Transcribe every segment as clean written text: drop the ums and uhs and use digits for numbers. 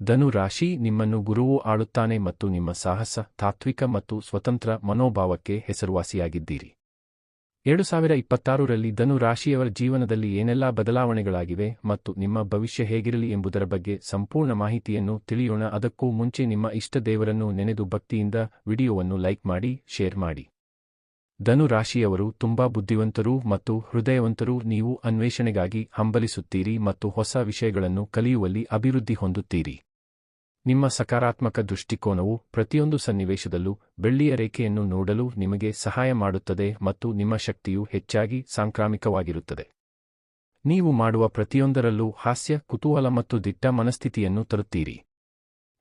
ಧನು ರಾಶಿ ನಿಮ್ಮನ್ನು ಗುರುವು ಆಳುತ್ತಾನೆ ಮತ್ತು ನಿಮ್ಮ ಸಾಹಸ, ತಾತ್ವಿಕ ಮತ್ತು ಸ್ವತಂತ್ರ ಮನೋಭಾವಕ್ಕೆ ಹೆಸರುವಾಸಿಯಾಗಿದ್ದೀರಿ. 2026ರಲ್ಲಿ ಧನು ರಾಶಿಯವರ ಜೀವನದಲ್ಲಿ ಏನೆಲ್ಲಾ ಬದಲಾವಣೆಗಳಾಗಿವೆ ಮತ್ತು ನಿಮ್ಮ ಭವಿಷ್ಯ ಹೇಗಿರಲಿ ಎಂಬುದರ ಬಗ್ಗೆ ಸಂಪೂರ್ಣ ಮಾಹಿತಿಯನ್ನು ತಿಳಿಯೋಣ. ಅದಕ್ಕೂ ಮುಂಚೆ ನಿಮ್ಮ ಇಷ್ಟ ದೇವರನ್ನು ನೆನೆದು ಭಕ್ತಿಯಿಂದ ವಿಡಿಯೋವನ್ನು ಲೈಕ್ ಮಾಡಿ, ಶೇರ್ ಮಾಡಿ. ಧನು ರಾಶಿಯವರು ತುಂಬಾ ಬುದ್ಧಿವಂತರು ಮತ್ತು ಹೃದಯವಂತರು. ನೀವು ಅನ್ವೇಷಣೆಗಾಗಿ ಹಂಬಲಿಸುತ್ತೀರಿ ಮತ್ತು ಹೊಸ ವಿಷಯಗಳನ್ನು ಕಲಿಯುವಲ್ಲಿ ಅಭಿವೃದ್ಧಿ ಹೊಂದುತ್ತೀರಿ. ನಿಮ್ಮ ಸಕಾರಾತ್ಮಕ ದೃಷ್ಟಿಕೋನವು ಪ್ರತಿಯೊಂದು ಸನ್ನಿವೇಶದಲ್ಲೂ ಬೆಳ್ಳಿಯ ರೇಖೆಯನ್ನು ನೋಡಲು ನಿಮಗೆ ಸಹಾಯ ಮಾಡುತ್ತದೆ ಮತ್ತು ನಿಮ್ಮ ಶಕ್ತಿಯು ಹೆಚ್ಚಾಗಿ ಸಾಂಕ್ರಾಮಿಕವಾಗಿರುತ್ತದೆ. ನೀವು ಮಾಡುವ ಪ್ರತಿಯೊಂದರಲ್ಲೂ ಹಾಸ್ಯ, ಕುತೂಹಲ ಮತ್ತು ದಿಟ್ಟ ಮನಸ್ಥಿತಿಯನ್ನು ತರುತ್ತೀರಿ.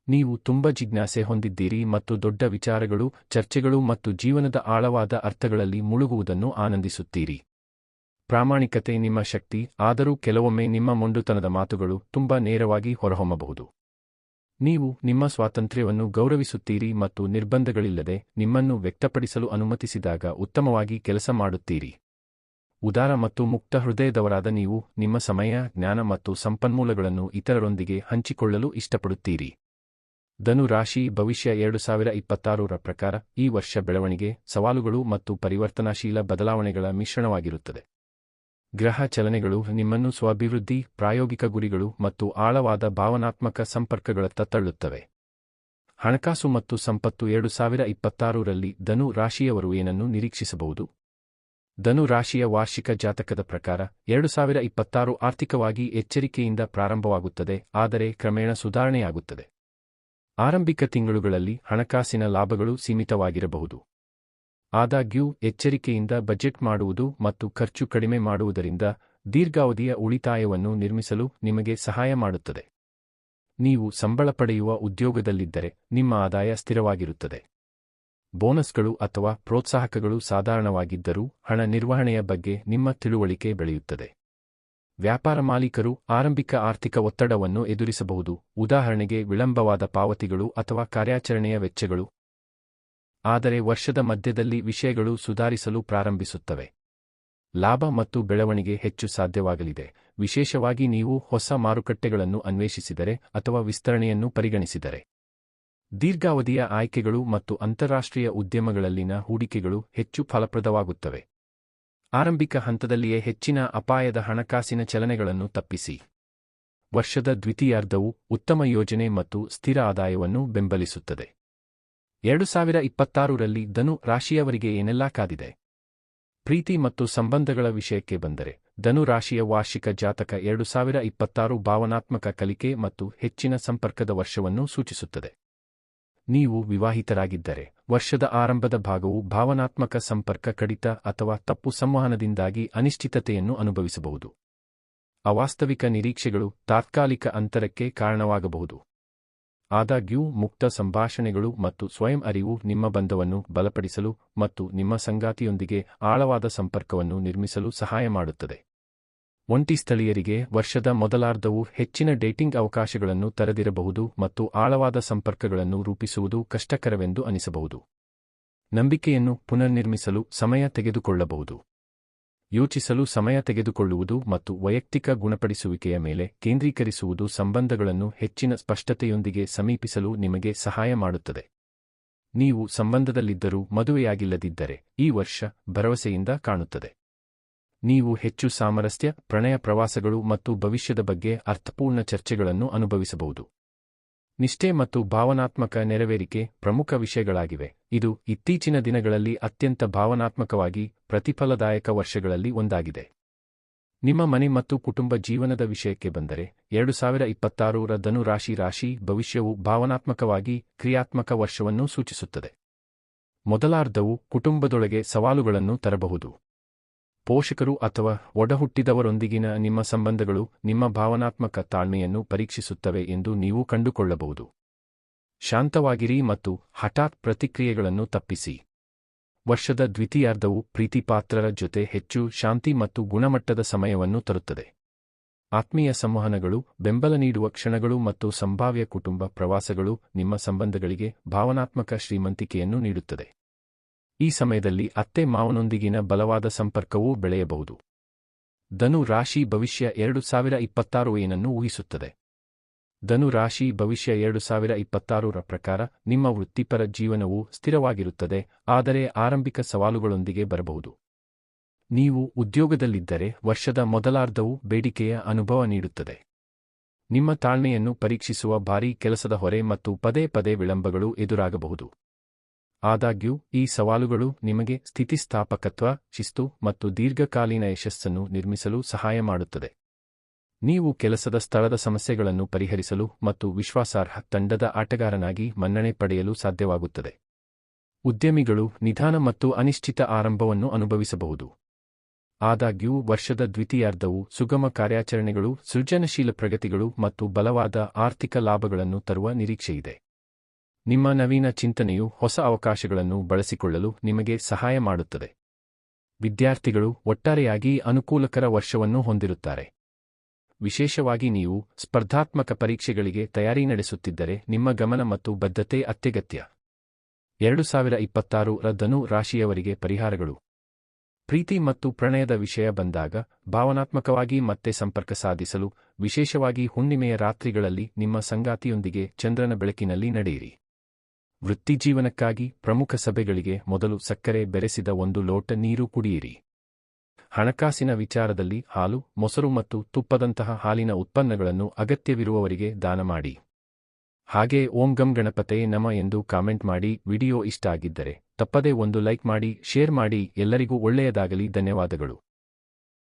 ನೀವು ತುಂಬ ಜಿಜ್ಞಾಸೆ ಹೊಂದಿದ್ದೀರಿ ಮತ್ತು ದೊಡ್ಡ ವಿಚಾರಗಳು, ಚರ್ಚೆಗಳು ಮತ್ತು ಜೀವನದ ಆಳವಾದ ಅರ್ಥಗಳಲ್ಲಿ ಮುಳುಗುವುದನ್ನು ಆನಂದಿಸುತ್ತೀರಿ. ಪ್ರಾಮಾಣಿಕತೆ ನಿಮ್ಮ ಶಕ್ತಿ, ಆದರೂ ಕೆಲವೊಮ್ಮೆ ನಿಮ್ಮ ಮೊಂಡುತನದ ಮಾತುಗಳು ತುಂಬಾ ನೇರವಾಗಿ ಹೊರಹೊಮ್ಮಬಹುದು. ನೀವು ನಿಮ್ಮ ಸ್ವಾತಂತ್ರ್ಯವನ್ನು ಗೌರವಿಸುತ್ತೀರಿ ಮತ್ತು ನಿರ್ಬಂಧಗಳಿಲ್ಲದೆ ನಿಮ್ಮನ್ನು ವ್ಯಕ್ತಪಡಿಸಲು ಅನುಮತಿಸಿದಾಗ ಉತ್ತಮವಾಗಿ ಕೆಲಸ ಮಾಡುತ್ತೀರಿ. ಉದಾರ ಮತ್ತು ಮುಕ್ತ ಹೃದಯದವರಾದ ನೀವು ನಿಮ್ಮ ಸಮಯ, ಜ್ಞಾನ ಮತ್ತು ಸಂಪನ್ಮೂಲಗಳನ್ನು ಇತರರೊಂದಿಗೆ ಹಂಚಿಕೊಳ್ಳಲು ಇಷ್ಟಪಡುತ್ತೀರಿ. ಧನು ರಾಶಿ ಭವಿಷ್ಯ 2026ರ ಪ್ರಕಾರ ಈ ವರ್ಷ ಬೆಳವಣಿಗೆ, ಸವಾಲುಗಳು ಮತ್ತು ಪರಿವರ್ತನಾಶೀಲ ಬದಲಾವಣೆಗಳ ಮಿಶ್ರಣವಾಗಿರುತ್ತದೆ. ಗ್ರಹ ಚಲನೆಗಳು ನಿಮ್ಮನ್ನು ಸ್ವಾಭಿವೃದ್ಧಿ, ಪ್ರಾಯೋಗಿಕ ಗುರಿಗಳು ಮತ್ತು ಆಳವಾದ ಭಾವನಾತ್ಮಕ ಸಂಪರ್ಕಗಳತ್ತ ತಳ್ಳುತ್ತವೆ. ಹಣಕಾಸು ಮತ್ತು ಸಂಪತ್ತು 2026ರಲ್ಲಿ ಧನು ರಾಶಿಯವರು ಏನನ್ನು ನಿರೀಕ್ಷಿಸಬಹುದು? ಧನು ರಾಶಿಯ ವಾರ್ಷಿಕ ಜಾತಕದ ಪ್ರಕಾರ 2026 ಆರ್ಥಿಕವಾಗಿ ಎಚ್ಚರಿಕೆಯಿಂದ ಪ್ರಾರಂಭವಾಗುತ್ತದೆ, ಆದರೆ ಕ್ರಮೇಣ ಸುಧಾರಣೆಯಾಗುತ್ತದೆ. ಆರಂಭಿಕ ತಿಂಗಳುಗಳಲ್ಲಿ ಹಣಕಾಸಿನ ಲಾಭಗಳು ಸೀಮಿತವಾಗಿರಬಹುದು. ಆದಾಗ್ಯೂ ಎಚ್ಚರಿಕೆಯಿಂದ ಬಜೆಟ್ ಮಾಡುವುದು ಮತ್ತು ಖರ್ಚು ಕಡಿಮೆ ಮಾಡುವುದರಿಂದ ದೀರ್ಘಾವಧಿಯ ಉಳಿತಾಯವನ್ನು ನಿರ್ಮಿಸಲು ನಿಮಗೆ ಸಹಾಯ ಮಾಡುತ್ತದೆ. ನೀವು ಸಂಬಳ ಪಡೆಯುವ ಉದ್ಯೋಗದಲ್ಲಿದ್ದರೆ ನಿಮ್ಮ ಆದಾಯ ಸ್ಥಿರವಾಗಿರುತ್ತದೆ. ಬೋನಸ್ಗಳು ಅಥವಾ ಪ್ರೋತ್ಸಾಹಕಗಳು ಸಾಧಾರಣವಾಗಿದ್ದರೂ ಹಣ ನಿರ್ವಹಣೆಯ ಬಗ್ಗೆ ನಿಮ್ಮ ತಿಳುವಳಿಕೆ ಬೆಳೆಯುತ್ತದೆ. ವ್ಯಾಪಾರ ಮಾಲೀಕರು ಆರಂಭಿಕ ಆರ್ಥಿಕ ಒತ್ತಡವನ್ನು ಎದುರಿಸಬಹುದು, ಉದಾಹರಣೆಗೆ ವಿಳಂಬವಾದ ಪಾವತಿಗಳು ಅಥವಾ ಕಾರ್ಯಾಚರಣೆಯ ವೆಚ್ಚಗಳು. ಆದರೆ ವರ್ಷದ ಮಧ್ಯದಲ್ಲಿ ವಿಷಯಗಳು ಸುಧಾರಿಸಲು ಪ್ರಾರಂಭಿಸುತ್ತವೆ. ಲಾಭ ಮತ್ತು ಬೆಳವಣಿಗೆ ಹೆಚ್ಚು ಸಾಧ್ಯವಾಗಲಿದೆ, ವಿಶೇಷವಾಗಿ ನೀವು ಹೊಸ ಮಾರುಕಟ್ಟೆಗಳನ್ನು ಅನ್ವೇಷಿಸಿದರೆ ಅಥವಾ ವಿಸ್ತರಣೆಯನ್ನು ಪರಿಗಣಿಸಿದರೆ. ದೀರ್ಘಾವಧಿಯ ಆಯ್ಕೆಗಳು ಮತ್ತು ಅಂತಾರಾಷ್ಟ್ರೀಯ ಉದ್ಯಮಗಳಲ್ಲಿನ ಹೂಡಿಕೆಗಳು ಹೆಚ್ಚು ಫಲಪ್ರದವಾಗುತ್ತವೆ. ಆರಂಭಿಕ ಹಂತದಲ್ಲಿಯೇ ಹೆಚ್ಚಿನ ಅಪಾಯದ ಹಣಕಾಸಿನ ಚಲನೆಗಳನ್ನು ತಪ್ಪಿಸಿ. ವರ್ಷದ ದ್ವಿತೀಯಾರ್ಧವು ಉತ್ತಮ ಯೋಜನೆ ಮತ್ತು ಸ್ಥಿರ ಆದಾಯವನ್ನು ಬೆಂಬಲಿಸುತ್ತದೆ. 2026ರಲ್ಲಿ ಧನು ರಾಶಿಯವರಿಗೆ ಏನೆಲ್ಲಾ ಕಾದಿದೆ? ಪ್ರೀತಿ ಮತ್ತು ಸಂಬಂಧಗಳ ವಿಷಯಕ್ಕೆ ಬಂದರೆ, ಧನು ರಾಶಿಯ ವಾರ್ಷಿಕ ಜಾತಕ 2026 ಭಾವನಾತ್ಮಕ ಕಲಿಕೆ ಮತ್ತು ಹೆಚ್ಚಿನ ಸಂಪರ್ಕದ ವರ್ಷವನ್ನು ಸೂಚಿಸುತ್ತದೆ. ನೀವು ವಿವಾಹಿತರಾಗಿದ್ದರೆ, ವರ್ಷದ ಆರಂಭದ ಭಾಗವು ಭಾವನಾತ್ಮಕ ಸಂಪರ್ಕ ಕಡಿತ ಅಥವಾ ತಪ್ಪು ಸಂವಹನದಿಂದಾಗಿ ಅನಿಶ್ಚಿತತೆಯನ್ನು ಅನುಭವಿಸಬಹುದು. ಅವಾಸ್ತವಿಕ ನಿರೀಕ್ಷೆಗಳು ತಾತ್ಕಾಲಿಕ ಅಂತರಕ್ಕೆ ಕಾರಣವಾಗಬಹುದು. ಆದಾಗ್ಯೂ ಮುಕ್ತ ಸಂಭಾಷಣೆಗಳು ಮತ್ತು ಸ್ವಯಂ ಅರಿವು ನಿಮ್ಮ ಬಂಧವನ್ನು ಬಲಪಡಿಸಲು ಮತ್ತು ನಿಮ್ಮ ಸಂಗಾತಿಯೊಂದಿಗೆ ಆಳವಾದ ಸಂಪರ್ಕವನ್ನು ನಿರ್ಮಿಸಲು ಸಹಾಯ ಮಾಡುತ್ತದೆ. ಒಂಟಿ ಸ್ಥಳೀಯರಿಗೆ ವರ್ಷದ ಮೊದಲಾರ್ಧವು ಹೆಚ್ಚಿನ ಡೇಟಿಂಗ್ ಅವಕಾಶಗಳನ್ನು ತೆರೆದಿರಬಹುದು ಮತ್ತು ಆಳವಾದ ಸಂಪರ್ಕಗಳನ್ನು ರೂಪಿಸುವುದು ಕಷ್ಟಕರವೆಂದು ಅನಿಸಬಹುದು. ನಂಬಿಕೆಯನ್ನು ಪುನರ್ನಿರ್ಮಿಸಲು ಸಮಯ ತೆಗೆದುಕೊಳ್ಳಬಹುದು. ಯೋಚಿಸಲು ಸಮಯ ತೆಗೆದುಕೊಳ್ಳುವುದು ಮತ್ತು ವೈಯಕ್ತಿಕ ಗುಣಪಡಿಸುವಿಕೆಯ ಮೇಲೆ ಕೇಂದ್ರೀಕರಿಸುವುದು ಸಂಬಂಧಗಳನ್ನು ಹೆಚ್ಚಿನ ಸ್ಪಷ್ಟತೆಯೊಂದಿಗೆ ಸಮೀಪಿಸಲು ನಿಮಗೆ ಸಹಾಯ ಮಾಡುತ್ತದೆ. ನೀವು ಸಂಬಂಧದಲ್ಲಿದ್ದರೂ ಮದುವೆಯಾಗಿಲ್ಲದಿದ್ದರೆ, ಈ ವರ್ಷ ಭರವಸೆಯಿಂದ ಕಾಣುತ್ತದೆ. ನೀವು ಹೆಚ್ಚು ಸಾಮರಸ್ಯ, ಪ್ರಣಯ ಪ್ರವಾಸಗಳು ಮತ್ತು ಭವಿಷ್ಯದ ಬಗ್ಗೆ ಅರ್ಥಪೂರ್ಣ ಚರ್ಚೆಗಳನ್ನು ಅನುಭವಿಸಬಹುದು. ನಿಷ್ಠೆ ಮತ್ತು ಭಾವನಾತ್ಮಕ ನೆರವೇರಿಕೆ ಪ್ರಮುಖ ವಿಷಯಗಳಾಗಿವೆ. ಇದು ಇತ್ತೀಚಿನ ದಿನಗಳಲ್ಲಿ ಅತ್ಯಂತ ಭಾವನಾತ್ಮಕವಾಗಿ ಪ್ರತಿಫಲದಾಯಕ ವರ್ಷಗಳಲ್ಲಿ ಒಂದಾಗಿದೆ. ನಿಮ್ಮ ಮನೆ ಮತ್ತು ಕುಟುಂಬ ಜೀವನದ ವಿಷಯಕ್ಕೆ ಬಂದರೆ, 2026ರ ಧನು ರಾಶಿ ಭವಿಷ್ಯವು ಭಾವನಾತ್ಮಕವಾಗಿ ಕ್ರಿಯಾತ್ಮಕ ವರ್ಷವನ್ನು ಸೂಚಿಸುತ್ತದೆ. ಮೊದಲಾರ್ಧವು ಕುಟುಂಬದೊಳಗೆ ಸವಾಲುಗಳನ್ನು ತರಬಹುದು. ಪೋಷಕರು ಅಥವಾ ಒಡಹುಟ್ಟಿದವರೊಂದಿಗಿನ ನಿಮ್ಮ ಸಂಬಂಧಗಳು ನಿಮ್ಮ ಭಾವನಾತ್ಮಕ ತಾಳ್ಮೆಯನ್ನು ಪರೀಕ್ಷಿಸುತ್ತವೆ ಎಂದು ನೀವು ಕಂಡುಕೊಳ್ಳಬಹುದು. ಶಾಂತವಾಗಿರಿ ಮತ್ತು ಹಠಾತ್ ಪ್ರತಿಕ್ರಿಯೆಗಳನ್ನು ತಪ್ಪಿಸಿ. ವರ್ಷದ ದ್ವಿತೀಯಾರ್ಧವು ಪ್ರೀತಿಪಾತ್ರರ ಜೊತೆ ಹೆಚ್ಚು ಶಾಂತಿ ಮತ್ತು ಗುಣಮಟ್ಟದ ಸಮಯವನ್ನು ತರುತ್ತದೆ. ಆತ್ಮೀಯ ಸಂವಹನಗಳು, ಬೆಂಬಲ ನೀಡುವ ಕ್ಷಣಗಳು ಮತ್ತು ಸಂಭಾವ್ಯ ಕುಟುಂಬ ಪ್ರವಾಸಗಳು ನಿಮ್ಮ ಸಂಬಂಧಗಳಿಗೆ ಭಾವನಾತ್ಮಕ ಶ್ರೀಮಂತಿಕೆಯನ್ನು ನೀಡುತ್ತದೆ. ಈ ಸಮಯದಲ್ಲಿ ಅತ್ತೆ-ಮಾವನೊಂದಿಗಿನ ಬಲವಾದ ಸಂಪರ್ಕವೂ ಬೆಳೆಯಬಹುದು. ಧನು ರಾಶಿ ಭವಿಷ್ಯ 2026 ಏನನ್ನು ಊಹಿಸುತ್ತದೆ? ಧನು ರಾಶಿ ಭವಿಷ್ಯ 2026ರ ಪ್ರಕಾರ ನಿಮ್ಮ ವೃತ್ತಿಪರ ಜೀವನವು ಸ್ಥಿರವಾಗಿರುತ್ತದೆ, ಆದರೆ ಆರಂಭಿಕ ಸವಾಲುಗಳೊಂದಿಗೆ ಬರಬಹುದು. ನೀವು ಉದ್ಯೋಗದಲ್ಲಿದ್ದರೆ ವರ್ಷದ ಮೊದಲಾರ್ಧವು ಬೇಡಿಕೆಯ ಅನುಭವ ನೀಡುತ್ತದೆ. ನಿಮ್ಮ ತಾಳ್ಮೆಯನ್ನು ಪರೀಕ್ಷಿಸುವ ಭಾರೀ ಕೆಲಸದ ಹೊರೆ ಮತ್ತು ಪದೇ ಪದೇ ವಿಳಂಬಗಳು ಎದುರಾಗಬಹುದು. ಆದಾಗ್ಯೂ ಈ ಸವಾಲುಗಳು ನಿಮಗೆ ಸ್ಥಿತಿಸ್ಥಾಪಕತ್ವ, ಶಿಸ್ತು ಮತ್ತು ದೀರ್ಘಕಾಲೀನ ಯಶಸ್ಸನ್ನು ನಿರ್ಮಿಸಲು ಸಹಾಯ ಮಾಡುತ್ತದೆ. ನೀವು ಕೆಲಸದ ಸ್ಥಳದ ಸಮಸ್ಯೆಗಳನ್ನು ಪರಿಹರಿಸಲು ಮತ್ತು ವಿಶ್ವಾಸಾರ್ಹ ತಂಡದ ಆಟಗಾರನಾಗಿ ಮನ್ನಣೆ ಪಡೆಯಲು ಸಾಧ್ಯವಾಗುತ್ತದೆ. ಉದ್ಯಮಿಗಳು ನಿಧಾನ ಮತ್ತು ಅನಿಶ್ಚಿತ ಆರಂಭವನ್ನು ಅನುಭವಿಸಬಹುದು. ಆದಾಗ್ಯೂ ವರ್ಷದ ದ್ವಿತೀಯಾರ್ಧವು ಸುಗಮ ಕಾರ್ಯಾಚರಣೆಗಳು, ಸೃಜನಶೀಲ ಪ್ರಗತಿಗಳು ಮತ್ತು ಬಲವಾದ ಆರ್ಥಿಕ ಲಾಭಗಳನ್ನು ತರುವ ನಿರೀಕ್ಷೆಯಿದೆ. ನಿಮ್ಮ ನವೀನ ಚಿಂತನೆಯು ಹೊಸ ಅವಕಾಶಗಳನ್ನು ಬಳಸಿಕೊಳ್ಳಲು ನಿಮಗೆ ಸಹಾಯ ಮಾಡುತ್ತದೆ. ವಿದ್ಯಾರ್ಥಿಗಳು ಒಟ್ಟಾರೆಯಾಗಿ ಅನುಕೂಲಕರ ವರ್ಷವನ್ನು ಹೊಂದಿರುತ್ತಾರೆ. ವಿಶೇಷವಾಗಿ ನೀವು ಸ್ಪರ್ಧಾತ್ಮಕ ಪರೀಕ್ಷೆಗಳಿಗೆ ತಯಾರಿ ನಡೆಸುತ್ತಿದ್ದರೆ ನಿಮ್ಮ ಗಮನ ಮತ್ತು ಬದ್ಧತೆ ಅತ್ಯಗತ್ಯ. 2026ರ ಧನು ರಾಶಿಯವರಿಗೆ ಪರಿಹಾರಗಳು. ಪ್ರೀತಿ ಮತ್ತು ಪ್ರಣಯದ ವಿಷಯ ಬಂದಾಗ ಭಾವನಾತ್ಮಕವಾಗಿ ಮತ್ತೆ ಸಂಪರ್ಕ ಸಾಧಿಸಲು, ವಿಶೇಷವಾಗಿ ಹುಣ್ಣಿಮೆಯ ರಾತ್ರಿಗಳಲ್ಲಿ ನಿಮ್ಮ ಸಂಗಾತಿಯೊಂದಿಗೆ ಚಂದ್ರನ ಬೆಳಕಿನಲ್ಲಿ ನಡೆಯಿರಿ. ವೃತ್ತಿಜೀವನಕ್ಕಾಗಿ ಪ್ರಮುಖ ಸಭೆಗಳಿಗೆ ಮೊದಲು ಸಕ್ಕರೆ ಬೆರೆಸಿದ 1 ಲೋಟ ನೀರು ಕುಡಿಯಿರಿ. ಹಣಕಾಸಿನ ವಿಚಾರದಲ್ಲಿ ಹಾಲು, ಮೊಸರು ಮತ್ತು ತುಪ್ಪದಂತಹ ಹಾಲಿನ ಉತ್ಪನ್ನಗಳನ್ನು ಅಗತ್ಯವಿರುವವರಿಗೆ ದಾನ ಮಾಡಿ. ಹಾಗೆ ಓಂ ಗಂ ಗಣಪತೇ ನಮ ಎಂದು ಕಾಮೆಂಟ್ ಮಾಡಿ. ವಿಡಿಯೋ ಇಷ್ಟ ಆಗಿದ್ದರೆ ತಪ್ಪದೇ ಒಂದು ಲೈಕ್ ಮಾಡಿ, ಶೇರ್ ಮಾಡಿ. ಎಲ್ಲರಿಗೂ ಒಳ್ಳೆಯದಾಗಲಿ. ಧನ್ಯವಾದಗಳು.